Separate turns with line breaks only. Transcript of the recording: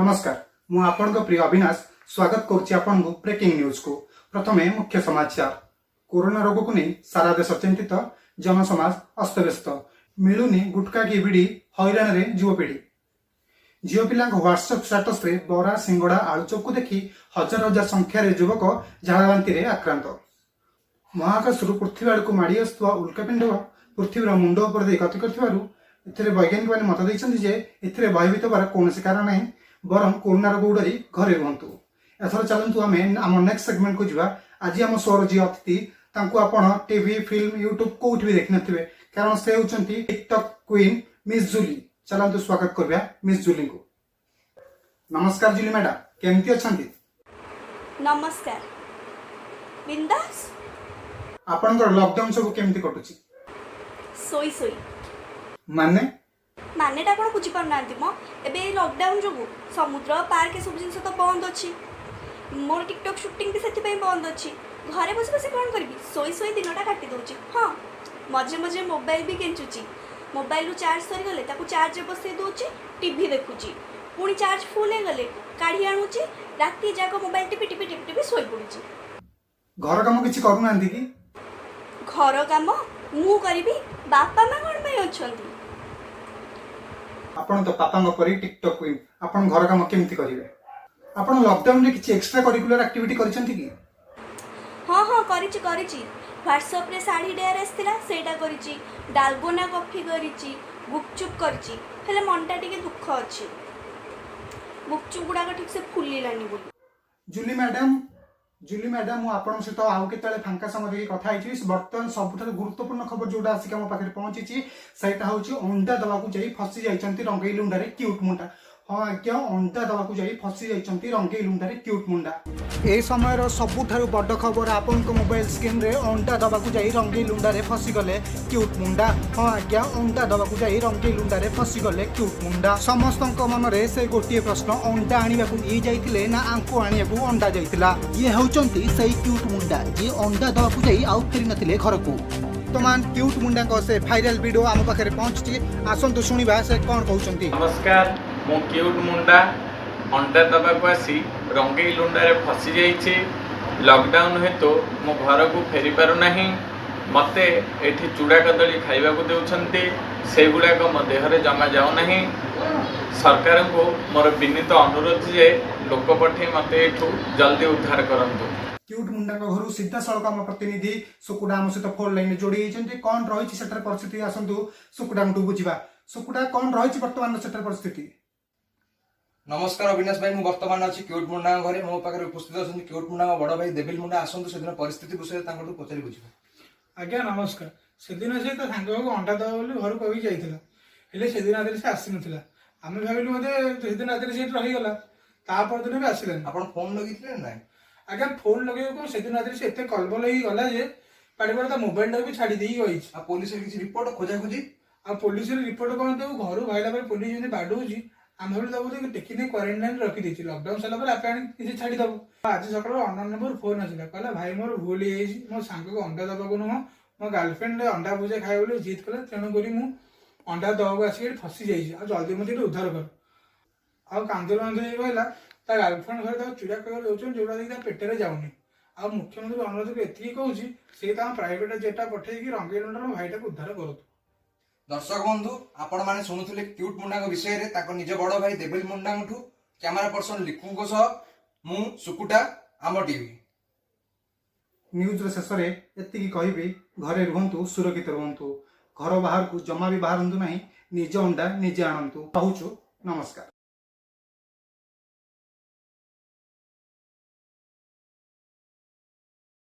नमस्कार मु आपन प्रिय अविनाश स्वागत करुच्ची आपन ब्रेकिंग न्यूज को। प्रथमे मुख्य समाचार। कोरोना रोग को नहीं सारा देश चिंतित, जनसमाज अस्तव्यस्त, मिलुनी गुटखा की बिड़ी हैरान रे युवपीढ़ी। झील पिला व्हाट्सएप स्टाटस रे बरा सिंगड़ा आलुचप को देखी हजार हजार संख्यार युवक झाड़ाबांति आक्रांत। महाकाश पृथ्वी आड़ को माड़ी आसुवा उल्कापिंड पृथ्वीर मुंड उपर गति कर वैज्ञानिक मैंने मत देते भयभीत होबार कौन कारण नहीं, बरं कोरोना रोग उड़ाई घरे रुहतु। एथर चलतु आम नेक्स्ट सेगमेंट को जावा। आज आम शोर जी अतिथि आप टीवी फिल्म यूट्यूब कौट भी देखी नथिबे, कारण से होचंती टिकटॉक क्वीन मिस जूली। चलतु स्वागत करबा मिस जूली को। नमस्कार जूली मैडम, केमती अछंती?
नमस्कार बिंदास।
आपनकर लॉकडाउन सब केमती कटुची?
सोई सोई
मानेटा
कौन बुझी पार ना एबे लॉकडाउन जो समुद्र पार्क सब जिन तो बंद अच्छी, मोर टिकटॉक शूटिंग भी से बंद अच्छी। घरे बस बस कौन करी सोई सोई दिनटा काटी दूची। हाँ मझे मझे मोबाइल भी केंचुची, मोबाइल चार्ज सरीगले चार्ज बसई दूची, टीवी देखुची, पुणी चार्ज फुल हो गले काढ़ी आणुची, राति जाक मोबाइल टिपी टिपी टिपी टिपी सोई पड़ुची।
घर काम किछि करू नांदी की?
घर काम मु करिबी, बापा मां कोन पे अछंती?
आपण तो पापा परी टिकटॉक क्वीन, आपण घर काम केमती करिवे? आपण लॉकडाउन रे किछि एक्स्ट्रा करिकुलर एक्टिविटी करिसंती की?
हाँ हाँ करिछि करिछि। व्हाट्सएप रे साड़ी डेयर आस्थिला सेटा करिछि, डालगोना कॉफी करिछि, गुपचुप करिछि। हेले मनटा टिके दुख अछि, गुपचुप गुडा ठीक से फुलिलानी बोली।
जूली मैडम मु आपण सहित आउ केतले फांका समय देखि कथा आइछि। वर्तमान सबुठारु गुरुत्वपूर्ण खबर जोडा आसी हम पाखरे पहुंची सेटा होछि अंडा दबाकू जाई फसी जाइचंती रंगई लुंडारे क्यूट मुंडा। हाँ आज्ञा, अंडा दबाकू जाई फसी जाइचंती रंगई लुंडारे क्यूट मुंडा। ए समयर सबुठारु बड़ खबर आपन को मोबाइल स्क्रीन रे अंडा दबाकू जाई रंगई लुंडारे फसी गले क्यूट मुंडा। हाँ आज्ञा, अंडा दबाकू जाई रंगई लुंडारे फसी गले क्यूट मुंडा। समस्तक मन रे से गोटे प्रश्न, अंडा आनिबाकू ये जाइतिले ना आंकु आनिबाकू अंडा जाइतिला? ये होचंती सही क्यूट मुंडा जे अंडा दबाकू जाई आउ फेरी नथिले घरकू। वर्तमान क्यूट मुंडा को से वायरल वीडियो आम पाखे पहुंची, आसतु शुणा से कौन कहते।
नमस्कार, मो क्यूट मुंडा अंडा दबाक आसी रंगई लुंडारे फसी जाइछि। लॉकडाउन हेतु मो घर को फेरी पारु नाही। मते एठी चूड़ा कदली खाइबाकू देउछंती, सेगुड़ाक मो देहरे जमा जाऊ नाही। सरकार को मोर विनीत अनुरोध जे लोक पठे मते एठू जल्दी उद्धार करंतु।
क्यूट मुंडा घर सीधा सड़क आम प्रतिनिधि सुकुडा आम सहित फोन लाइन जोड़ी होती। कौन रही परिस्थिति आसतु सुकुडा बुझा। सुकुडा कौन रही बर्तमान परिस्थिति?
नमस्कार अविनाश भाई, मुझे बर्तमान अच्छी क्यूट मुंडा घरे मो पाखे उपस्थित अच्छा क्यूट मुंडा बड़ भाई देविल मुंडा। आसतु से परिस्थिति विषय पचारि बुझा।
आज्ञा नमस्कार। से दिन से तो सांग अंडा दबा बोली घर कही जाइए, से दिन रात से आसी ना। आम भाविलु बोधे से दिन रात से रहीगला, तापर दिन भी आसलानी।
आप फोन लगे ना?
आज्ञा फोन लगे से दिन रात से एत कलबल होगा जे पाड़ी पड़ा मोबाइल टाक भी छाड़ी देगी।
पुलिस रिपोर्ट खोजा खोजी
आ पुलिस रिपोर्ट कौन देव घर भाईला पुलिस जमी बाडौची आम भाई टेकिने क्वारंटाइन रखी लॉकडाउन सारा किसी छाड़ीदेव। आज सकाल अनोन नंबर फोन आसला, कहला भाई मोर भूल हो मो सांग को अंडा दबाक नुह, मो गर्लफ्रेंड अंडा भुजा खाए बोले जिद कला, तेणुक अंडा दबाक आसिक फसी जाइए, जल्दी मत उद्धार कर। आ कांदल बांध कहला ता गर्लफ्रेंड घर चूड़ा कलर दौरान जोड़ा देखिए पेटे जाऊनी। आ मुख्यमंत्री अनुरोध एति कहूँ से प्राइवेट जेटा पठे रंगई लुंडार भाईटा को उद्धार करूँ।
दर्शक बंधु, आपण माने शुणुथिले क्यूट मुंडा विषय रे ताको निज बड़ भाई देविल मुंडा कैमरा पर्सन लिखु मु सुकुटा आम टीवी
न्यूज शेष में एति कहबी, घरे रुहतु, सुरक्षित रुहतु, घर बाहर को जमा भी बाहर नहीं, निज अंडा निजे आणतु। कहूँ नमस्कार।